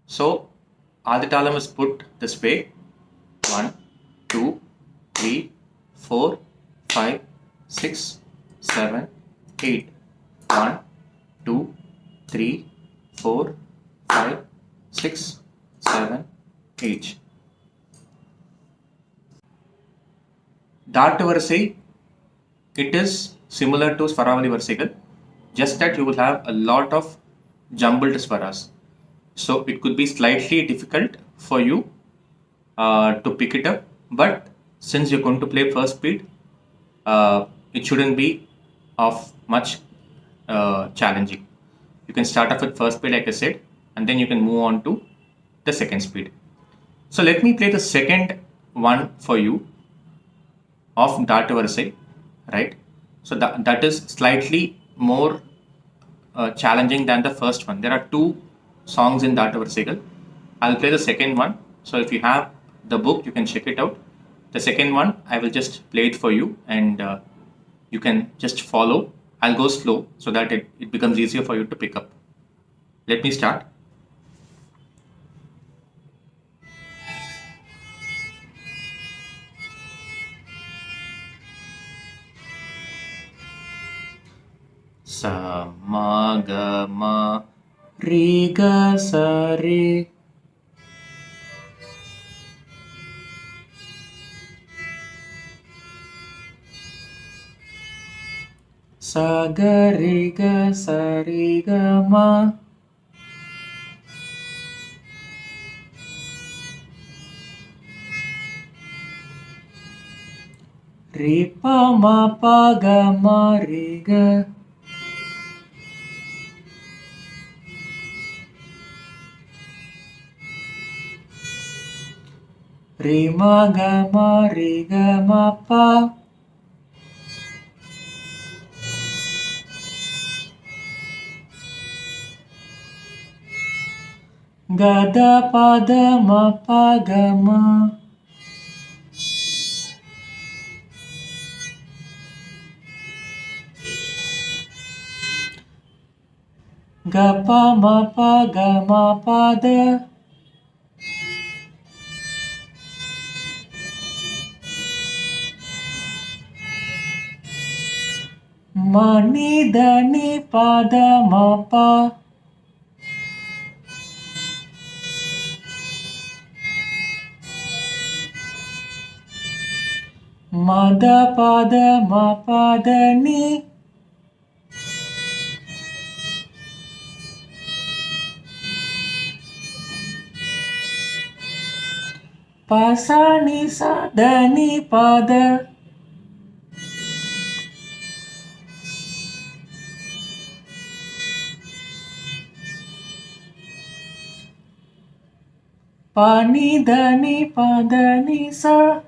So Aditalam is put this way: 1, 2, 3, 4, 5, 6, 7, 8. 1, 2, 3, 4, 5, 6, 7, 8. Dhaattu varisai, it is similar to swaravali varisaigal, just that you will have a lot of jumbled swaras. So it could be slightly difficult for you to pick it up, but since you're going to play first beat, it shouldn't be of much challenging. You can start off with first beat, like I said, and then you can move on to the second speed. So let me play the second one for you of Dhaattu varisai, right? So that is slightly more challenging than the first one. There are two songs in Dhaattu varisaigal. I'll play the second one. So if you have the book, you can check it out. The second one, I will just play it for you, and you can just follow. I'll go slow so that it becomes easier for you to pick up. Let me start. Sa ma ga ma re ga sa re. Sa ga re ga sa re ga ma. Re pa ma pa ga ma re ga. Re ma ga ma re ga ma pa. Ga da pa da ma pa ga ma. Ga pa ma pa ga ma pa da. Ma ni da ni pa da ma pa. Ma da pa da ma pa da ni. Pa sa ni sa da ni pa da. Pa ni da ni pa da ni sa.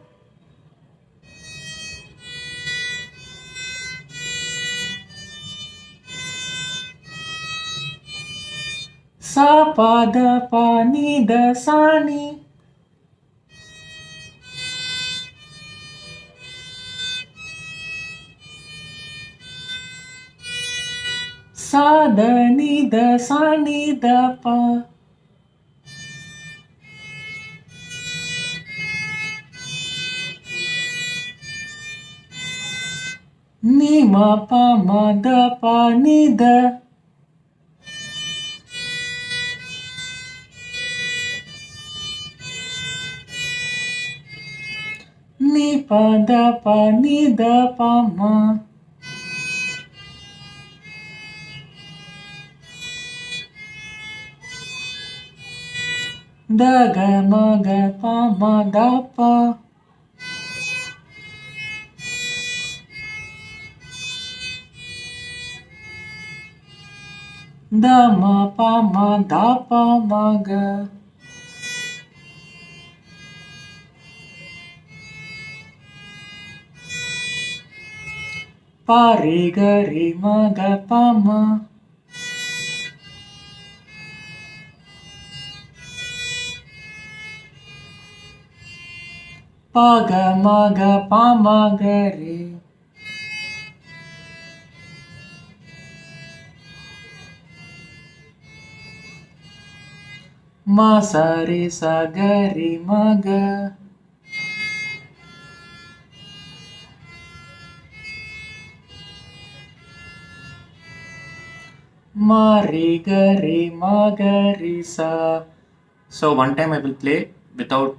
Sa pa da pa ni da sa ni. Sa da ni da sa ni da pa. Ni ma pa ma da pa ni da. Ni pa da pa ni da pa ma. Da ga ma ga pa ma da pa. Da ma pa ma da pa ma ga. Pa re ga re ma ga pa ma. Pa ga ma ga pa ma ga re. Ma sa re sa ga re ma ga. Ma re ga re ma ga re sa. So one time I will play without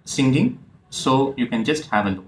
singing, so you can just have a look.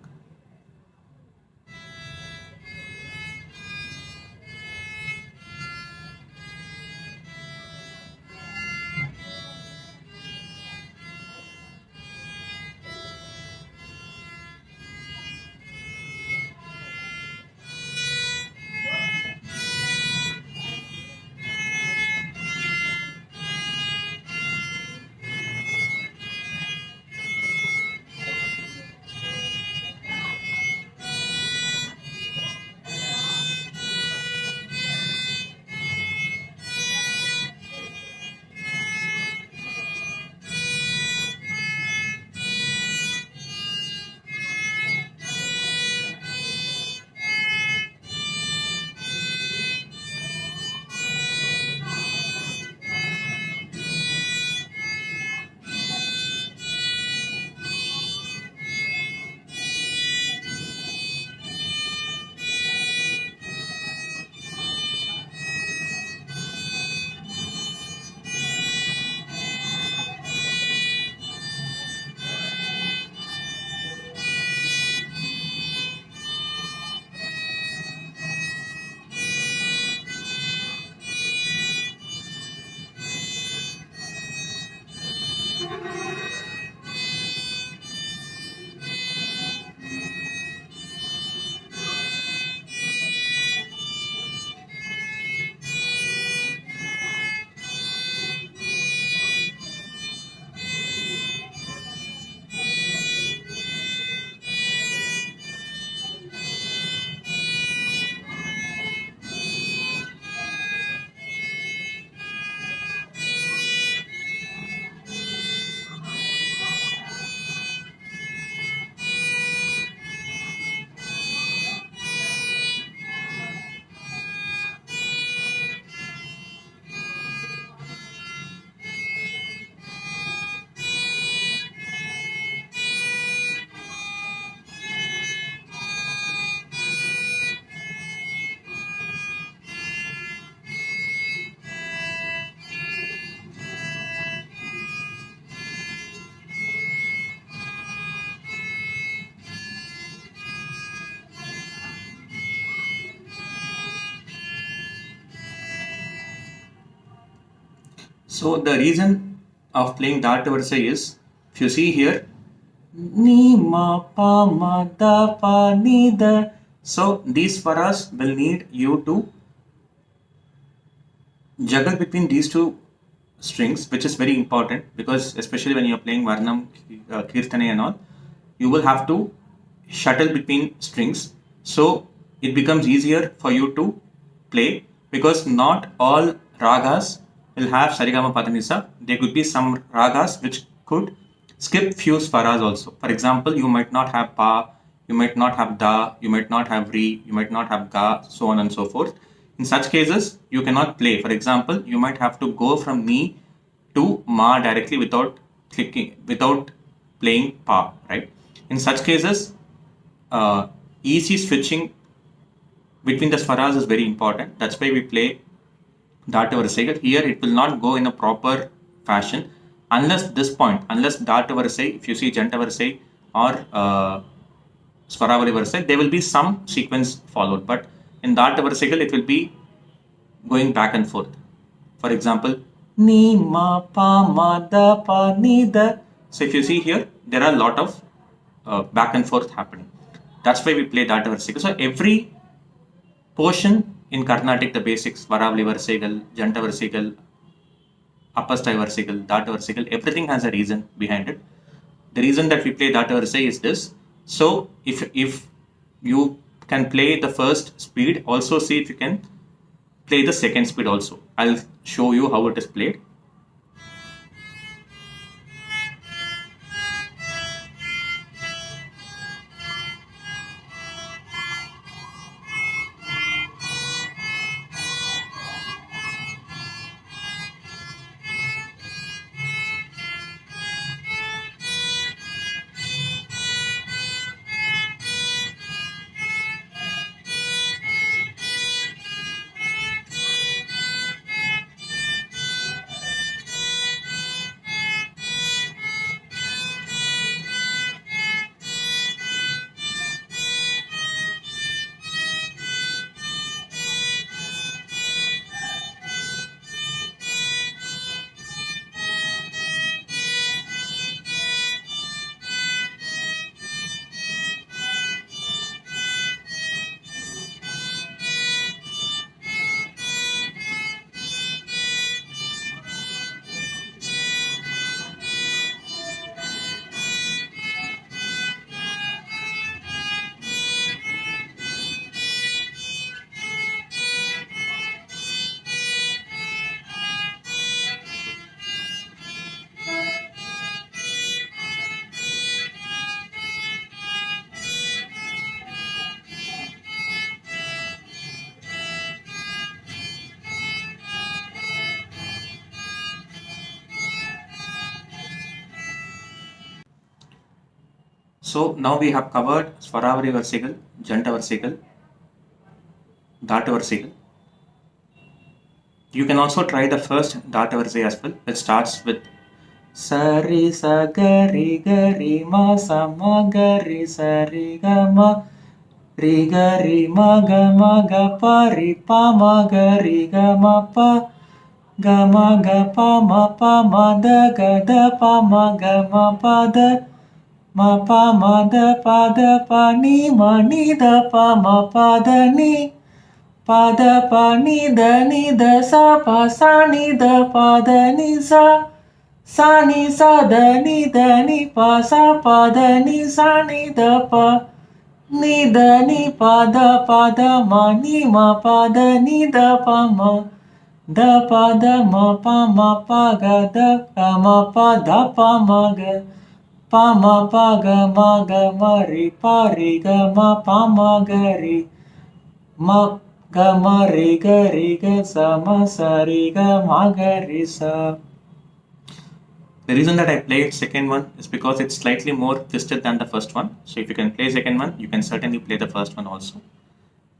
So the reason of playing Dhaattu varisai is, if you see here, ni ma pa ma da pa ni da. So these swaras will need you to juggle between these two strings, which is very important, because especially when you're playing Varnam, Kirtane and all, you will have to shuttle between strings. So it becomes easier for you to play, because not all ragas will have Sarigama Padanisa. There could be some ragas which could skip few swaras also. For example, you might not have Pa, you might not have Da, you might not have Re, you might not have Ga, so on and so forth. In such cases, you cannot play. For example, you might have to go from Mi to Ma directly without playing Pa, right? In such cases, easy switching between the swaras is very important. That's why we play Dhaattu varisaigal. Here it will not go in a proper fashion unless this point, unless Dhaattu varisai, if you see Janta varisai or swaravali varisai, there will be some sequence followed. But in Dhaattu varisaigal, it will be going back and forth. For example, ni ma pa ma da pa ni da. So if you see here, there are a lot of back and forth happening. That's why we play Dhaattu varisaigal. So every portion in Carnatic, the basics, Varavali varisaigal, Janta varisaigal, Appastai varisaigal, Dhaattu varisaigal, everything has a reason behind it. The reason that we play Dhaattu varisai is this. So if you can play the first speed, also see if you can play the second speed also. I'll show you how it is played. So now we have covered swaravali varisaigal, janta varisaigal, dhatu varisaigal. You can also try the first dhatu varisai as well. It starts with Sari sa gari gari ma sa ma gari sari ga ma ri gari ma ga pa ri pa ma gari ga ma pa ma da ga da pa ma ga ma pa da pa ni da pa ma pa da ni da sa pa sa ni da pa da ni sa da ni pa sa pa da ni sa ni da pa ni pa da ma ni ma pa da ni da pa ma pa ga da ma pa da pa ma ga ma ri pa ri ga ma pa ma ga ri ma ga ma ri ga sa ma sa ri ga ma ga ri sa. The reason that I played second one is because it's slightly more twisted than the first one. So if you can play second one, you can certainly play the first one also.